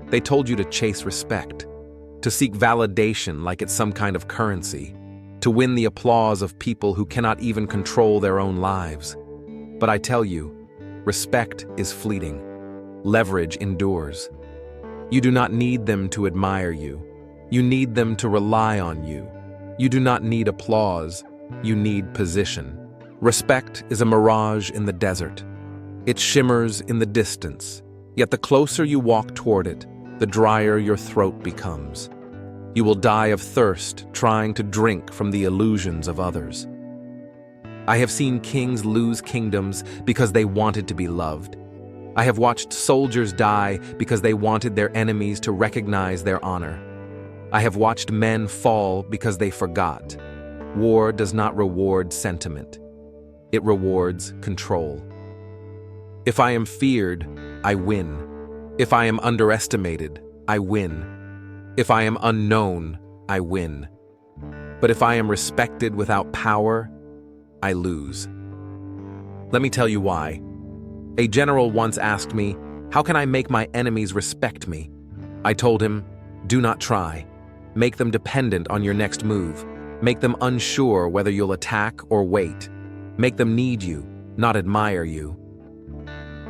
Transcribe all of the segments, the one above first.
They told you to chase respect, to seek validation like it's some kind of currency, to win the applause of people who cannot even control their own lives. But I tell you, respect is fleeting. Leverage endures. You do not need them to admire you. You need them to rely on you. You do not need applause. You need position. Respect is a mirage in the desert. It shimmers in the distance, yet the closer you walk toward it, the drier your throat becomes. You will die of thirst trying to drink from the illusions of others. I have seen kings lose kingdoms because they wanted to be loved. I have watched soldiers die because they wanted their enemies to recognize their honor. I have watched men fall because they forgot. War does not reward sentiment. It rewards control. If I am feared, I win. If I am underestimated, I win. If I am unknown, I win. But if I am respected without power, I lose. Let me tell you why. A general once asked me, "How can I make my enemies respect me?" I told him, "Do not try. Make them dependent on your next move. Make them unsure whether you'll attack or wait. Make them need you, not admire you."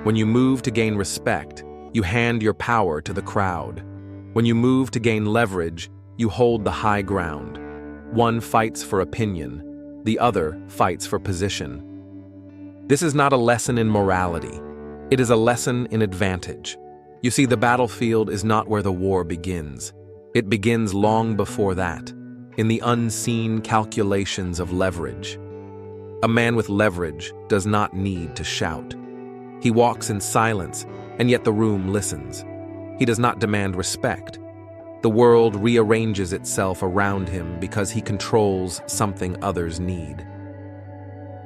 When you move to gain respect, you hand your power to the crowd. When you move to gain leverage, you hold the high ground. One fights for opinion, the other fights for position. This is not a lesson in morality. It is a lesson in advantage. You see, the battlefield is not where the war begins. It begins long before that, in the unseen calculations of leverage. A man with leverage does not need to shout. He walks in silence, and yet the room listens. He does not demand respect. The world rearranges itself around him because he controls something others need.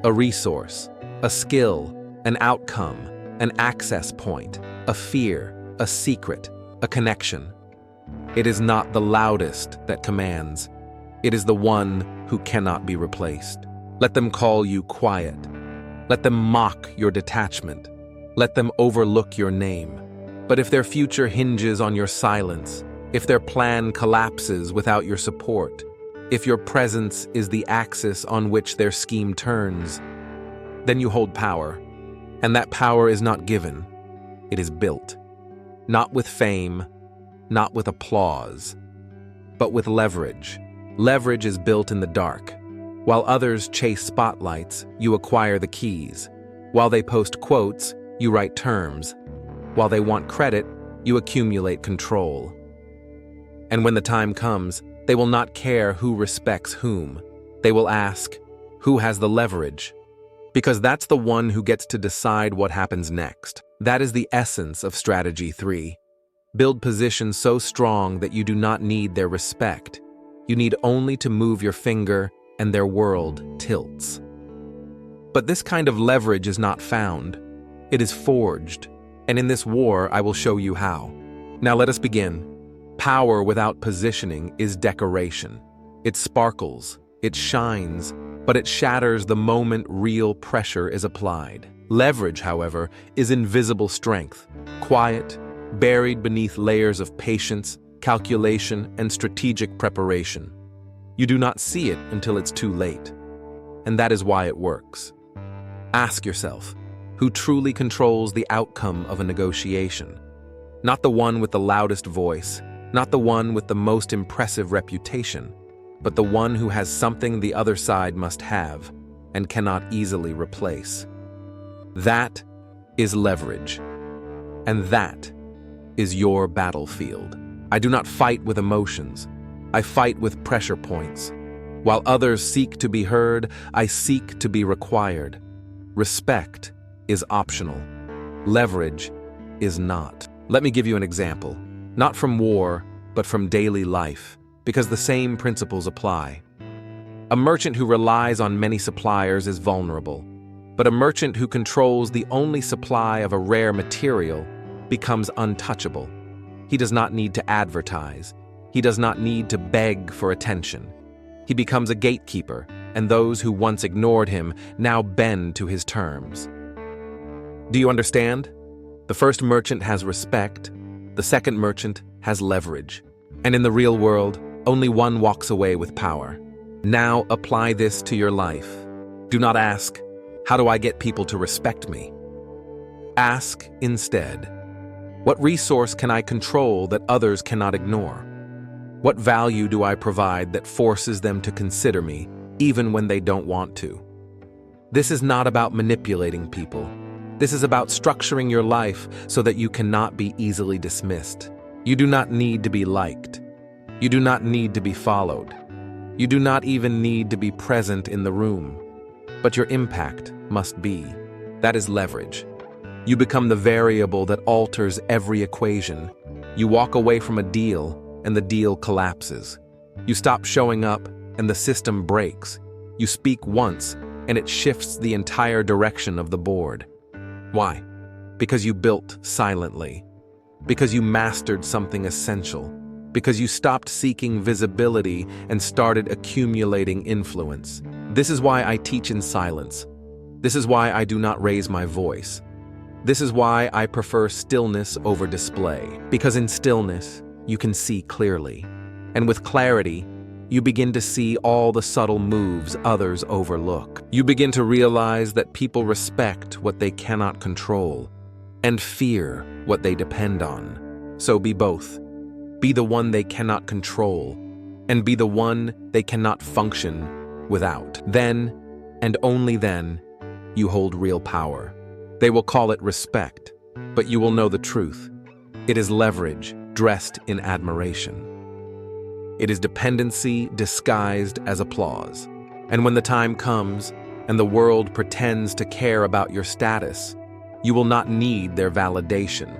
A resource, a skill, an outcome, an access point, a fear, a secret, a connection. It is not the loudest that commands. It is the one who cannot be replaced. Let them call you quiet. Let them mock your detachment. Let them overlook your name. But if their future hinges on your silence, if their plan collapses without your support, if your presence is the axis on which their scheme turns, then you hold power. And that power is not given, it is built. Not with fame, not with applause, but with leverage. Leverage is built in the dark. While others chase spotlights, you acquire the keys. While they post quotes, you write terms. While they want credit, you accumulate control. And when the time comes, they will not care who respects whom. They will ask, who has the leverage? Because that's the one who gets to decide what happens next. That is the essence of Strategy 3. Build positions so strong that you do not need their respect. You need only to move your finger and their world tilts. But this kind of leverage is not found. It is forged. And in this war, I will show you how. Now let us begin. Power without positioning is decoration. It sparkles, it shines, but it shatters the moment real pressure is applied. Leverage, however, is invisible strength, quiet, buried beneath layers of patience, calculation, and strategic preparation. You do not see it until it's too late. And that is why it works. Ask yourself, who truly controls the outcome of a negotiation? Not the one with the loudest voice, not the one with the most impressive reputation, but the one who has something the other side must have and cannot easily replace. That is leverage. And that is your battlefield. I do not fight with emotions. I fight with pressure points. While others seek to be heard, I seek to be required. Respect is optional. Leverage is not. Let me give you an example. Not from war, but from daily life, because the same principles apply. A merchant who relies on many suppliers is vulnerable, but a merchant who controls the only supply of a rare material becomes untouchable. He does not need to advertise. He does not need to beg for attention. He becomes a gatekeeper, and those who once ignored him now bend to his terms. Do you understand? The first merchant has respect, The second merchant has leverage. And in the real world, only one walks away with power. Now apply this to your life. Do not ask, how do I get people to respect me? Ask instead, what resource can I control that others cannot ignore? What value do I provide that forces them to consider me, even when they don't want to? This is not about manipulating people. This is about structuring your life so that you cannot be easily dismissed. You do not need to be liked. You do not need to be followed. You do not even need to be present in the room. But your impact must be. That is leverage. You become the variable that alters every equation. You walk away from a deal, and the deal collapses. You stop showing up, and the system breaks. You speak once, and it shifts the entire direction of the board. Why? Because you built silently. Because you mastered something essential. Because you stopped seeking visibility and started accumulating influence. This is why I teach in silence. This is why I do not raise my voice. This is why I prefer stillness over display. Because in stillness, you can see clearly. And with clarity, you begin to see all the subtle moves others overlook. You begin to realize that people respect what they cannot control and fear what they depend on. So be both. Be the one they cannot control and be the one they cannot function without. Then, and only then, you hold real power. They will call it respect, but you will know the truth. It is leverage dressed in admiration. It is dependency disguised as applause. And when the time comes and the world pretends to care about your status, you will not need their validation.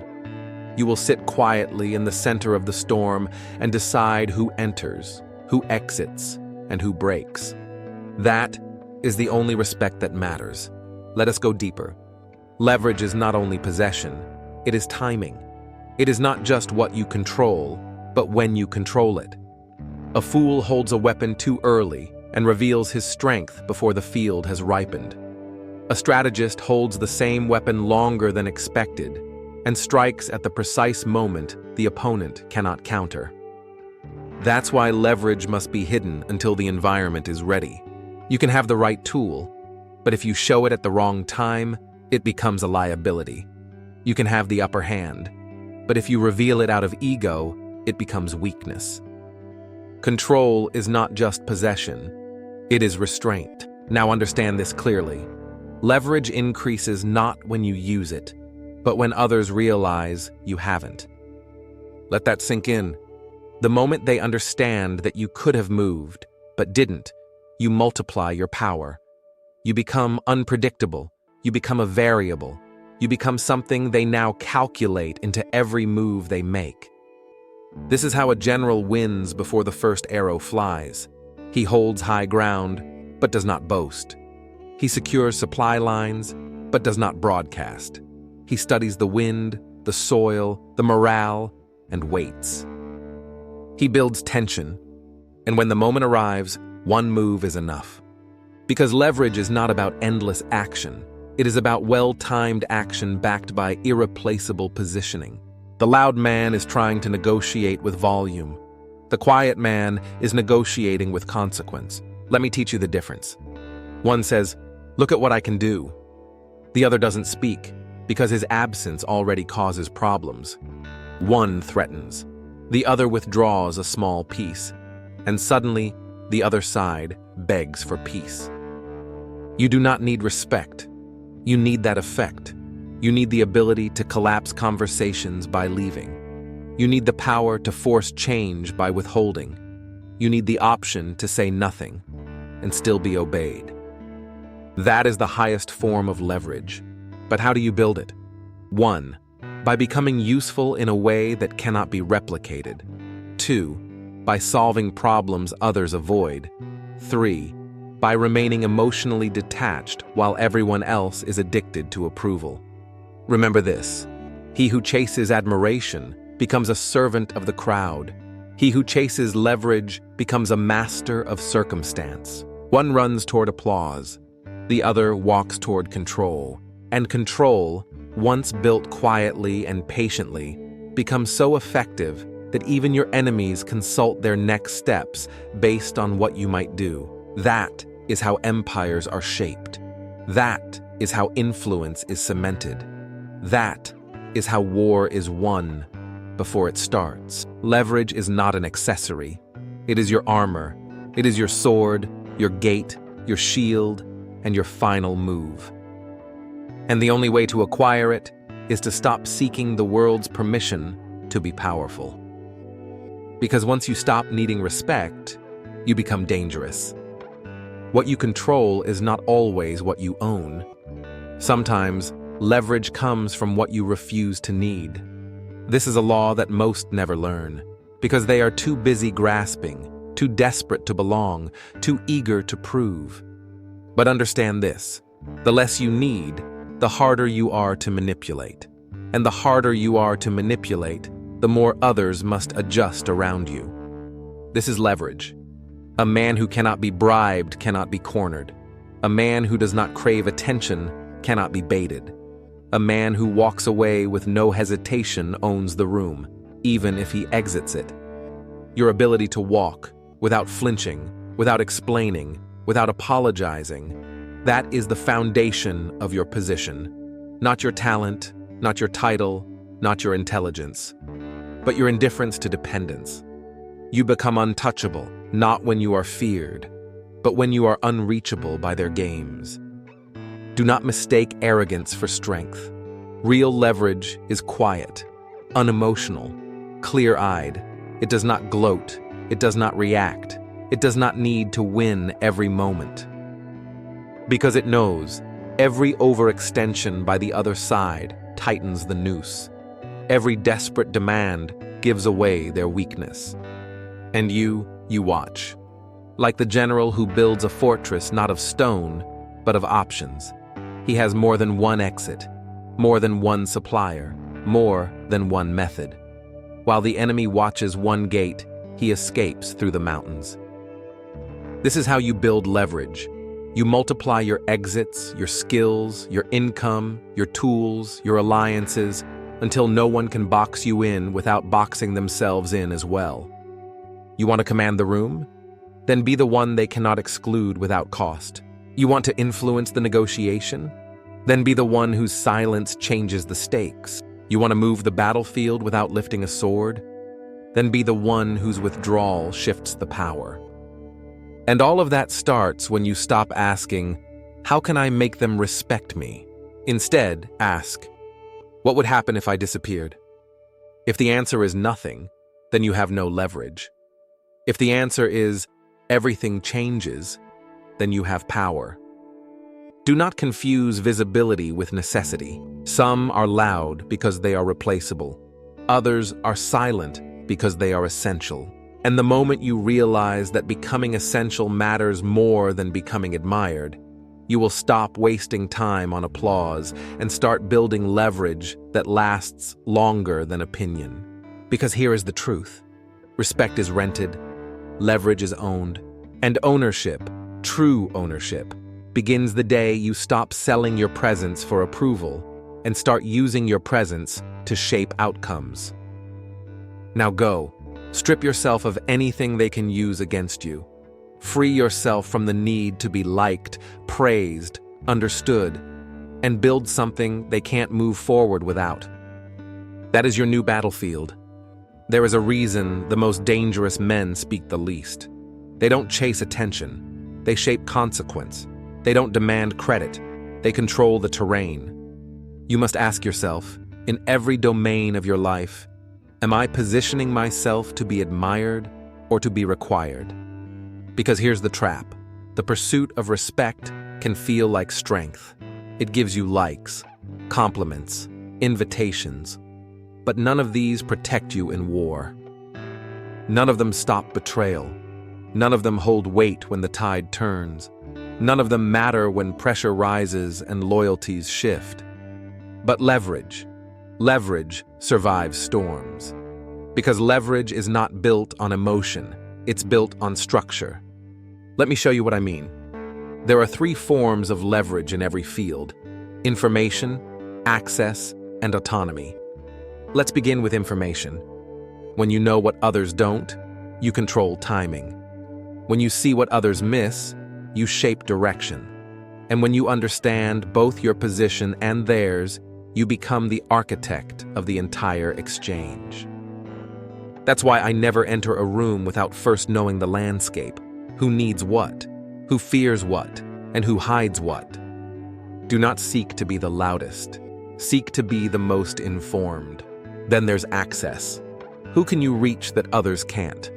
You will sit quietly in the center of the storm and decide who enters, who exits, and who breaks. That is the only respect that matters. Let us go deeper. Leverage is not only possession, it is timing. It is not just what you control, but when you control it. A fool holds a weapon too early and reveals his strength before the field has ripened. A strategist holds the same weapon longer than expected and strikes at the precise moment the opponent cannot counter. That's why leverage must be hidden until the environment is ready. You can have the right tool, but if you show it at the wrong time, it becomes a liability. You can have the upper hand, but if you reveal it out of ego, it becomes weakness. Control is not just possession, it is restraint. Now understand this clearly. Leverage increases not when you use it, but when others realize you haven't. Let that sink in. The moment they understand that you could have moved, but didn't, you multiply your power. You become unpredictable. You become a variable. You become something they now calculate into every move they make. This is how a general wins before the first arrow flies. He holds high ground, but does not boast. He secures supply lines, but does not broadcast. He studies the wind, the soil, the morale, and waits. He builds tension, and when the moment arrives, one move is enough. Because leverage is not about endless action. It is about well-timed action backed by irreplaceable positioning. The loud man is trying to negotiate with volume. The quiet man is negotiating with consequence. Let me teach you the difference. One says, "Look at what I can do." The other doesn't speak, because his absence already causes problems. One threatens. The other withdraws a small piece. And suddenly, the other side begs for peace. You do not need respect. You need that effect. You need the ability to collapse conversations by leaving. You need the power to force change by withholding. You need the option to say nothing and still be obeyed. That is the highest form of leverage. But how do you build it? 1. By becoming useful in a way that cannot be replicated. 2. By solving problems others avoid. 3. By remaining emotionally detached while everyone else is addicted to approval. Remember this: he who chases admiration becomes a servant of the crowd. He who chases leverage becomes a master of circumstance. One runs toward applause, the other walks toward control. And control, once built quietly and patiently, become so effective that even your enemies consult their next steps based on what you might do. That is how empires are shaped. That is how influence is cemented. That is how war is won before it starts. Leverage is not an accessory. It is your armor. It is your sword, your gate, your shield, and your final move. And the only way to acquire it is to stop seeking the world's permission to be powerful. Because once you stop needing respect, you become dangerous. What you control is not always what you own. Sometimes, leverage comes from what you refuse to need. This is a law that most never learn, because they are too busy grasping, too desperate to belong, too eager to prove. But understand this: the less you need, the harder you are to manipulate. And the harder you are to manipulate, the more others must adjust around you. This is leverage. A man who cannot be bribed cannot be cornered. A man who does not crave attention cannot be baited. A man who walks away with no hesitation owns the room, even if he exits it. Your ability to walk, without flinching, without explaining, without apologizing, that is the foundation of your position. Not your talent, not your title, not your intelligence, but your indifference to dependence. You become untouchable, not when you are feared, but when you are unreachable by their games. Do not mistake arrogance for strength. Real leverage is quiet, unemotional, clear-eyed. It does not gloat. It does not react. It does not need to win every moment. Because it knows every overextension by the other side tightens the noose. Every desperate demand gives away their weakness. And you watch. Like the general who builds a fortress not of stone, but of options. He has more than one exit, more than one supplier, more than one method. While the enemy watches one gate, he escapes through the mountains. This is how you build leverage. You multiply your exits, your skills, your income, your tools, your alliances, until no one can box you in without boxing themselves in as well. You want to command the room? Then be the one they cannot exclude without cost. You want to influence the negotiation? Then be the one whose silence changes the stakes. You want to move the battlefield without lifting a sword? Then be the one whose withdrawal shifts the power. And all of that starts when you stop asking, how can I make them respect me? Instead, ask, what would happen if I disappeared? If the answer is nothing, then you have no leverage. If the answer is everything changes, then you have power. Do not confuse visibility with necessity. Some are loud because they are replaceable. Others are silent because they are essential. And the moment you realize that becoming essential matters more than becoming admired, you will stop wasting time on applause and start building leverage that lasts longer than opinion. Because here is the truth. Respect is rented, leverage is owned, and ownership, true ownership, begins the day you stop selling your presence for approval and start using your presence to shape outcomes. Now go, strip yourself of anything they can use against you. Free yourself from the need to be liked, praised, understood, and build something they can't move forward without. That is your new battlefield. There is a reason the most dangerous men speak the least. They don't chase attention. They shape consequence. They don't demand credit. They control the terrain. You must ask yourself, in every domain of your life, am I positioning myself to be admired or to be required? Because here's the trap. The pursuit of respect can feel like strength. It gives you likes, compliments, invitations. But none of these protect you in war. None of them stop betrayal. None of them hold weight when the tide turns. None of them matter when pressure rises and loyalties shift. But leverage survives storms. Because leverage is not built on emotion, it's built on structure. Let me show you what I mean. There are 3 forms of leverage in every field: information, access, and autonomy. Let's begin with information. When you know what others don't, you control timing. When you see what others miss, you shape direction. And when you understand both your position and theirs, you become the architect of the entire exchange. That's why I never enter a room without first knowing the landscape, who needs what, who fears what, and who hides what. Do not seek to be the loudest. Seek to be the most informed. Then there's access. Who can you reach that others can't?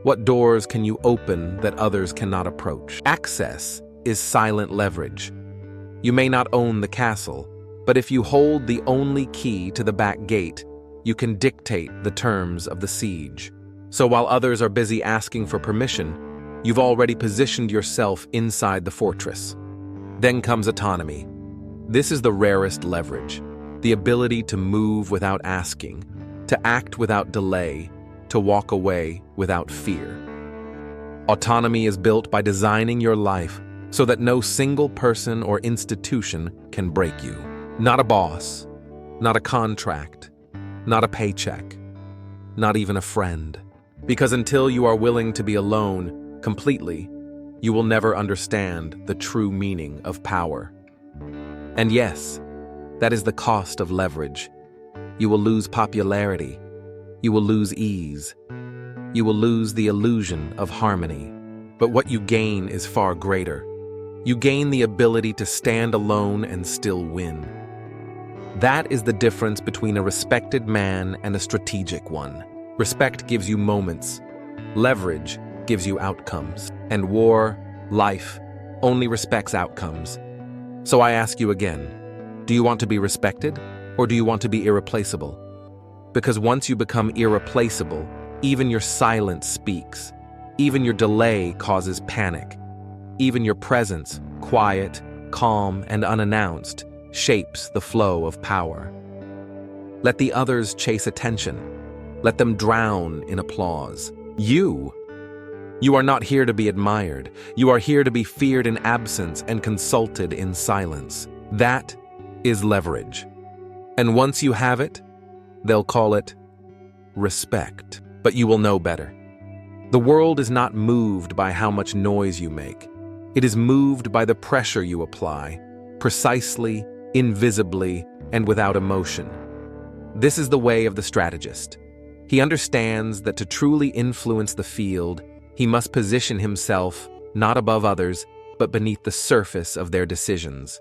What doors can you open that others cannot approach? Access is silent leverage. You may not own the castle, but if you hold the only key to the back gate, you can dictate the terms of the siege. So while others are busy asking for permission, you've already positioned yourself inside the fortress. Then comes autonomy. This is the rarest leverage, the ability to move without asking, to act without delay, to walk away without fear. Autonomy is built by designing your life so that no single person or institution can break you. Not a boss, not a contract, not a paycheck, not even a friend. Because until you are willing to be alone completely, you will never understand the true meaning of power. And yes, that is the cost of leverage. You will lose popularity. You will lose ease. You will lose the illusion of harmony. But what you gain is far greater. You gain the ability to stand alone and still win. That is the difference between a respected man and a strategic one. Respect gives you moments. Leverage gives you outcomes. And war, life, only respects outcomes. So I ask you again, do you want to be respected or do you want to be irreplaceable? Because once you become irreplaceable, even your silence speaks. Even your delay causes panic. Even your presence, quiet, calm, and unannounced, shapes the flow of power. Let the others chase attention. Let them drown in applause. You are not here to be admired. You are here to be feared in absence and consulted in silence. That is leverage. And once you have it, they'll call it respect. But you will know better. The world is not moved by how much noise you make. It is moved by the pressure you apply, precisely, invisibly, and without emotion. This is the way of the strategist. He understands that to truly influence the field, he must position himself not above others, but beneath the surface of their decisions.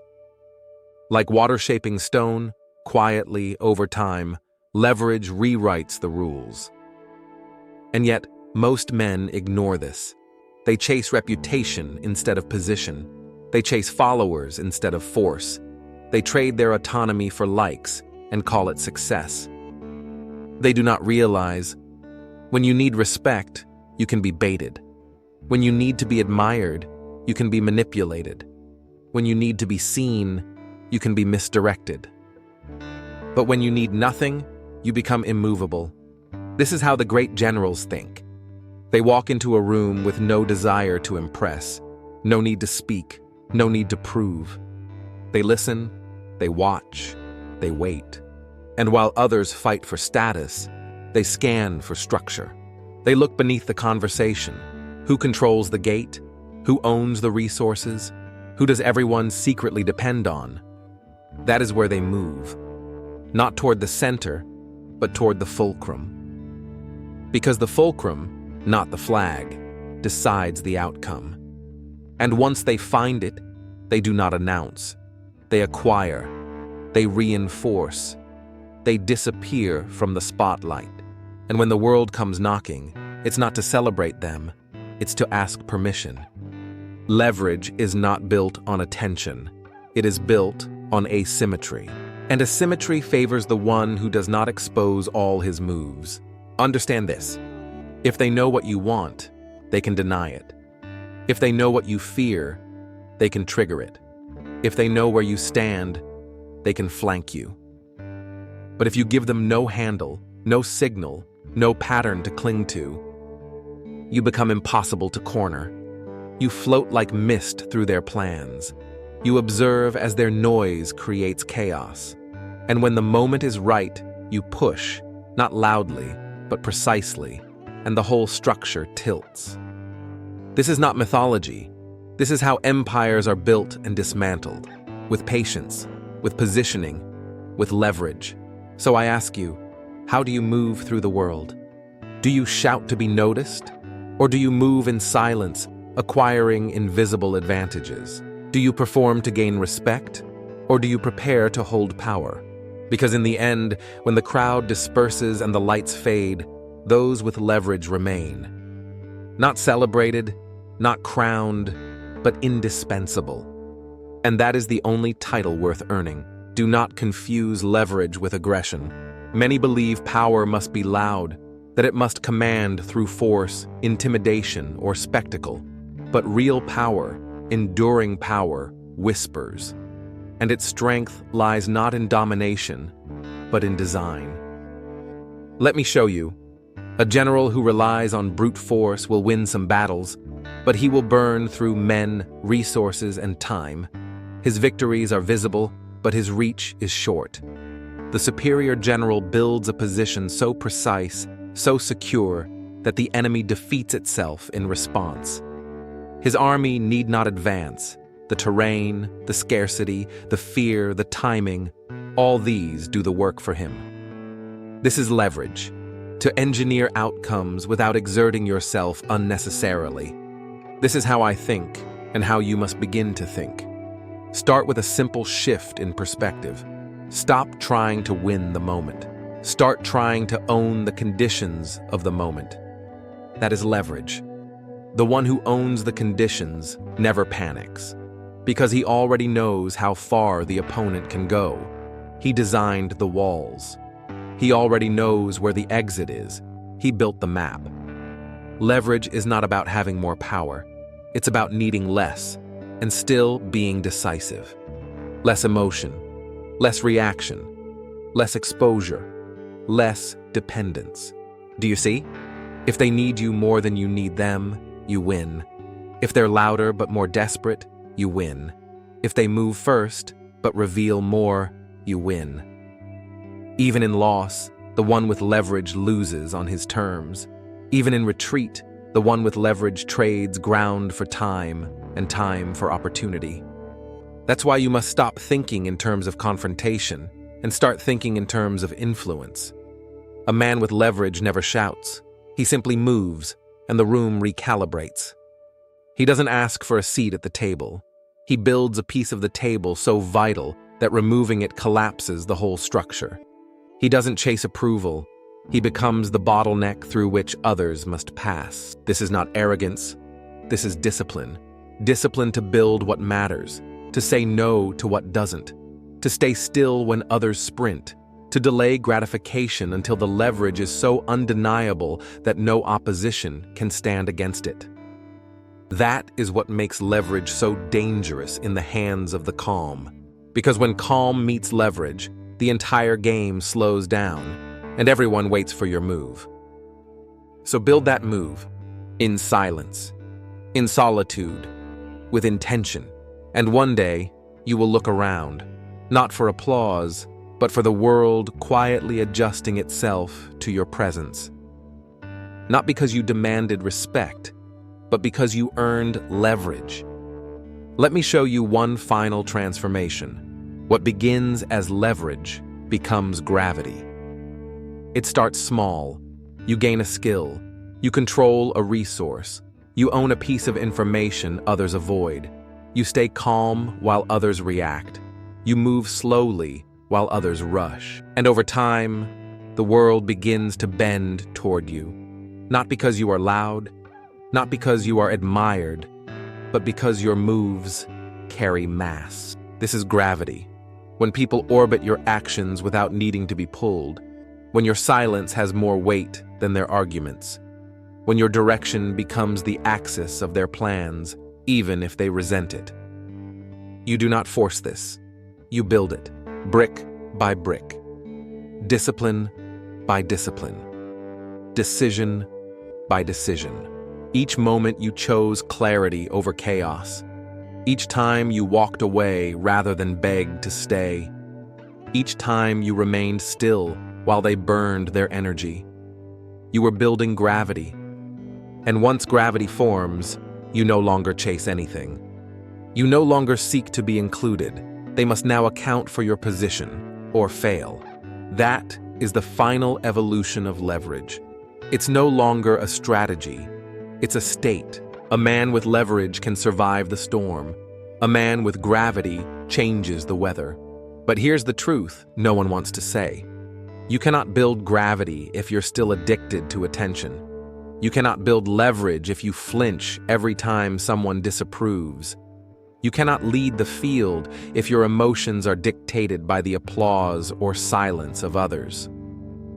Like water shaping stone, quietly, over time, leverage rewrites the rules. And yet, most men ignore this. They chase reputation instead of position. They chase followers instead of force. They trade their autonomy for likes and call it success. They do not realize, when you need respect, you can be baited. When you need to be admired, you can be manipulated. When you need to be seen, you can be misdirected. But when you need nothing, you become immovable. This is how the great generals think. They walk into a room with no desire to impress, no need to speak, no need to prove. They listen, they watch, they wait. And while others fight for status, they scan for structure. They look beneath the conversation. Who controls the gate? Who owns the resources? Who does everyone secretly depend on? That is where they move. Not toward the center, but toward the fulcrum. Because the fulcrum, not the flag, decides the outcome. And once they find it, they do not announce. They acquire. They reinforce. They disappear from the spotlight. And when the world comes knocking, it's not to celebrate them, it's to ask permission. Leverage is not built on attention. It is built on asymmetry. And asymmetry favors the one who does not expose all his moves. Understand this. If they know what you want, they can deny it. If they know what you fear, they can trigger it. If they know where you stand, they can flank you. But if you give them no handle, no signal, no pattern to cling to, you become impossible to corner. You float like mist through their plans. You observe as their noise creates chaos. And when the moment is right, you push, not loudly, but precisely, and the whole structure tilts. This is not mythology. This is how empires are built and dismantled, with patience, with positioning, with leverage. So I ask you, how do you move through the world? Do you shout to be noticed? Or do you move in silence, acquiring invisible advantages? Do you perform to gain respect? Or do you prepare to hold power? Because in the end, when the crowd disperses and the lights fade, those with leverage remain. Not celebrated, not crowned, but indispensable. And that is the only title worth earning. Do not confuse leverage with aggression. Many believe power must be loud, that it must command through force, intimidation, or spectacle. But real power, enduring power, whispers. And its strength lies not in domination, but in design. Let me show you. A general who relies on brute force will win some battles, but he will burn through men, resources, and time. His victories are visible, but his reach is short. The superior general builds a position so precise, so secure, that the enemy defeats itself in response. His army need not advance. The terrain, the scarcity, the fear, the timing, all these do the work for him. This is leverage, to engineer outcomes without exerting yourself unnecessarily. This is how I think, and how you must begin to think. Start with a simple shift in perspective. Stop trying to win the moment. Start trying to own the conditions of the moment. That is leverage. The one who owns the conditions never panics, because he already knows how far the opponent can go. He designed the walls. He already knows where the exit is. He built the map. Leverage is not about having more power. It's about needing less and still being decisive. Less emotion, less reaction, less exposure, less dependence. Do you see? If they need you more than you need them, you win. If they're louder but more desperate, you win. If they move first but reveal more, you win. Even in loss, the one with leverage loses on his terms. Even in retreat, the one with leverage trades ground for time and time for opportunity. That's why you must stop thinking in terms of confrontation and start thinking in terms of influence. A man with leverage never shouts. He simply moves, and the room recalibrates. He doesn't ask for a seat at the table. He builds a piece of the table so vital that removing it collapses the whole structure. He doesn't chase approval. He becomes the bottleneck through which others must pass. This is not arrogance. This is discipline. Discipline to build what matters, to say no to what doesn't, to stay still when others sprint, to delay gratification until the leverage is so undeniable that no opposition can stand against it. That is what makes leverage so dangerous in the hands of the calm. Because when calm meets leverage, the entire game slows down, and everyone waits for your move. So build that move, in silence, in solitude, with intention, and one day you will look around, not for applause, but for the world quietly adjusting itself to your presence. Not because you demanded respect, but because you earned leverage. Let me show you one final transformation. What begins as leverage becomes gravity. It starts small. You gain a skill. You control a resource. You own a piece of information others avoid. You stay calm while others react. You move slowly while others rush. And over time, the world begins to bend toward you. Not because you are loud, not because you are admired, but because your moves carry mass. This is gravity. When people orbit your actions without needing to be pulled. When your silence has more weight than their arguments. When your direction becomes the axis of their plans, even if they resent it. You do not force this. You build it, brick by brick. Discipline by discipline. Decision by decision. Each moment you chose clarity over chaos. Each time you walked away rather than begged to stay. Each time you remained still while they burned their energy. You were building gravity. And once gravity forms, you no longer chase anything. You no longer seek to be included. They must now account for your position, or fail. That is the final evolution of leverage. It's no longer a strategy. It's a state. A man with leverage can survive the storm. A man with gravity changes the weather. But here's the truth no one wants to say. You cannot build gravity if you're still addicted to attention. You cannot build leverage if you flinch every time someone disapproves. You cannot lead the field if your emotions are dictated by the applause or silence of others.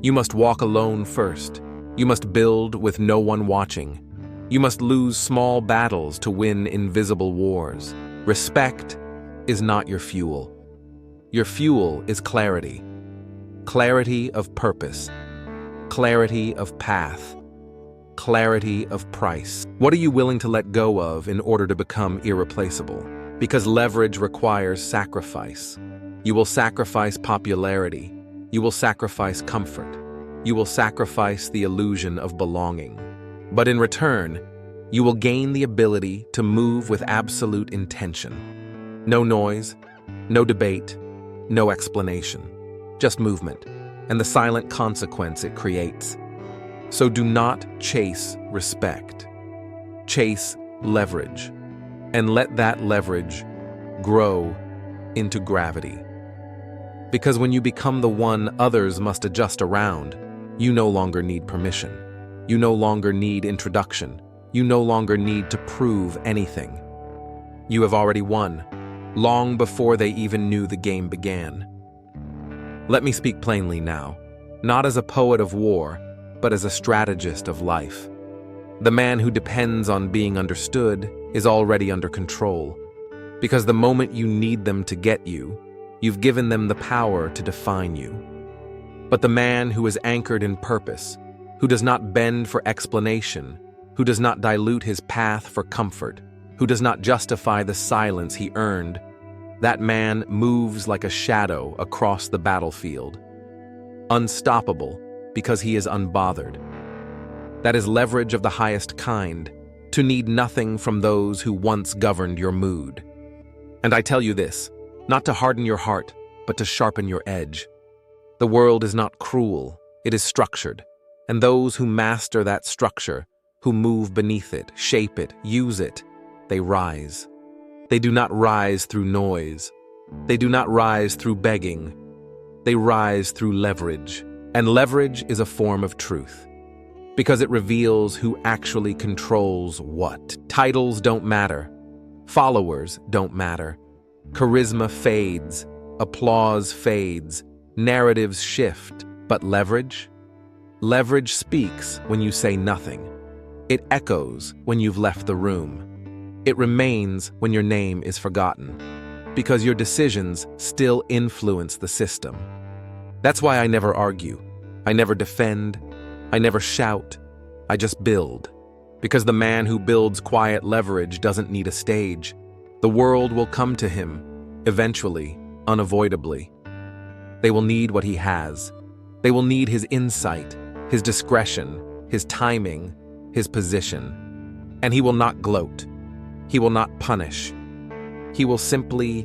You must walk alone first. You must build with no one watching. You must lose small battles to win invisible wars. Respect is not your fuel. Your fuel is clarity. Clarity of purpose. Clarity of path. Clarity of price. What are you willing to let go of in order to become irreplaceable? Because leverage requires sacrifice. You will sacrifice popularity. You will sacrifice comfort. You will sacrifice the illusion of belonging. But in return, you will gain the ability to move with absolute intention. No noise, no debate, no explanation. Just movement, and the silent consequence it creates. So do not chase respect. Chase leverage, and let that leverage grow into gravity. Because when you become the one others must adjust around, you no longer need permission. You no longer need introduction. You no longer need to prove anything. You have already won, long before they even knew the game began. Let me speak plainly now, not as a poet of war, but as a strategist of life. The man who depends on being understood is already under control, because the moment you need them to get you, you've given them the power to define you. But the man who is anchored in purpose, who does not bend for explanation, who does not dilute his path for comfort, who does not justify the silence he earned, that man moves like a shadow across the battlefield, unstoppable because he is unbothered. That is leverage of the highest kind, to need nothing from those who once governed your mood. And I tell you this, not to harden your heart, but to sharpen your edge. The world is not cruel, it is structured, and those who master that structure, who move beneath it, shape it, use it, they rise. They do not rise through noise. They do not rise through begging. They rise through leverage. And leverage is a form of truth, because it reveals who actually controls what. Titles don't matter. Followers don't matter. Charisma fades. Applause fades. Narratives shift. But leverage? Leverage speaks when you say nothing. It echoes when you've left the room. It remains when your name is forgotten, because your decisions still influence the system. That's why I never argue. I never defend. I never shout. I just build. Because the man who builds quiet leverage doesn't need a stage. The world will come to him, eventually, unavoidably. They will need what he has. They will need his insight, his discretion, his timing, his position. And he will not gloat. He will not punish. He will simply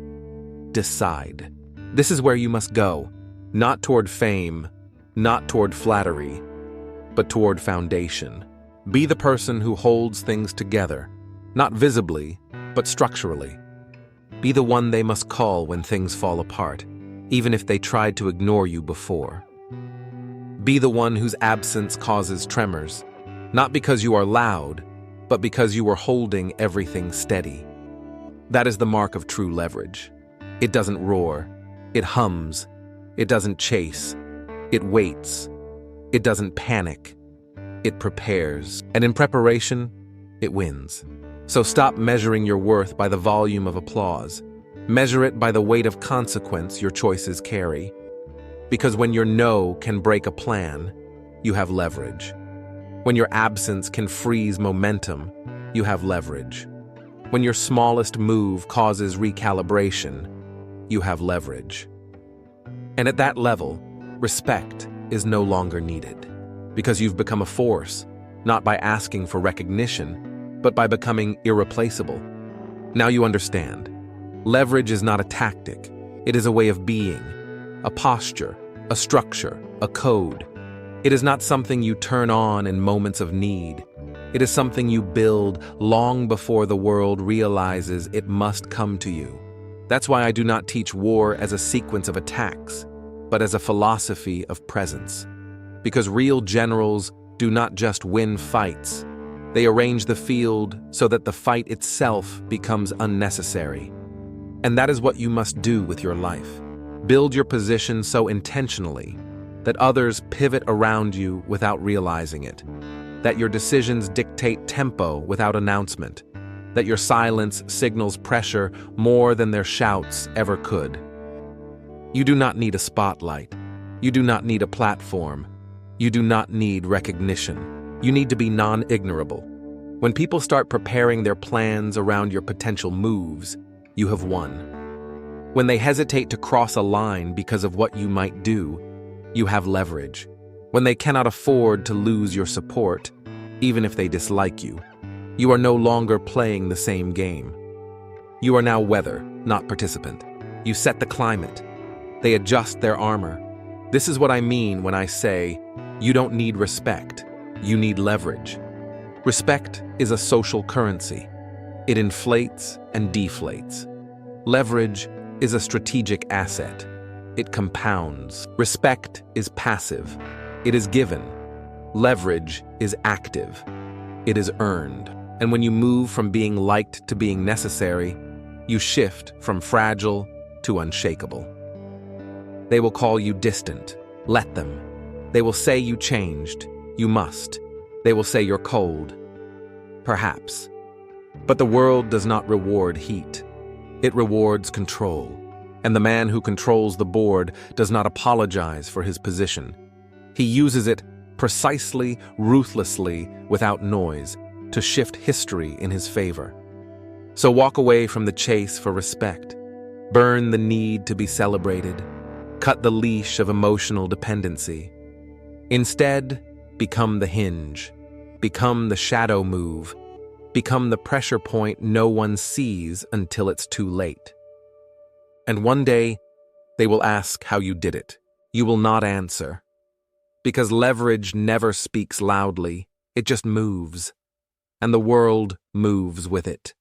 decide. This is where you must go, not toward fame, not toward flattery, but toward foundation. Be the person who holds things together, not visibly, but structurally. Be the one they must call when things fall apart, even if they tried to ignore you before. Be the one whose absence causes tremors, not because you are loud, but because you are holding everything steady. That is the mark of true leverage. It doesn't roar. It hums. It doesn't chase. It waits. It doesn't panic. It prepares. And in preparation, it wins. So stop measuring your worth by the volume of applause. Measure it by the weight of consequence your choices carry. Because when your no can break a plan, you have leverage. When your absence can freeze momentum, you have leverage. When your smallest move causes recalibration, you have leverage. And at that level, respect is no longer needed. Because you've become a force, not by asking for recognition, but by becoming irreplaceable. Now you understand. Leverage is not a tactic. It is a way of being, a posture, a structure, a code. It is not something you turn on in moments of need. It is something you build long before the world realizes it must come to you. That's why I do not teach war as a sequence of attacks, but as a philosophy of presence. Because real generals do not just win fights. They arrange the field so that the fight itself becomes unnecessary. And that is what you must do with your life. Build your position so intentionally that others pivot around you without realizing it. That your decisions dictate tempo without announcement. That your silence signals pressure more than their shouts ever could. You do not need a spotlight. You do not need a platform. You do not need recognition. You need to be non-ignorable. When people start preparing their plans around your potential moves, you have won. When they hesitate to cross a line because of what you might do, you have leverage. When they cannot afford to lose your support, even if they dislike you, you are no longer playing the same game. You are now weather, not participant. You set the climate. They adjust their armor. This is what I mean when I say, you don't need respect, you need leverage. Respect is a social currency. It inflates and deflates. Leverage is a strategic asset. It compounds. Respect is passive. It is given. Leverage is active. It is earned. And when you move from being liked to being necessary, you shift from fragile to unshakable. They will call you distant. Let them. They will say you changed. You must. They will say you're cold. Perhaps. But the world does not reward heat. It rewards control. And the man who controls the board does not apologize for his position. He uses it precisely, ruthlessly, without noise, to shift history in his favor. So walk away from the chase for respect. Burn the need to be celebrated. Cut the leash of emotional dependency. Instead, become the hinge. Become the shadow move. Become the pressure point no one sees until it's too late. And one day, they will ask how you did it. You will not answer. Because leverage never speaks loudly, it just moves. And the world moves with it.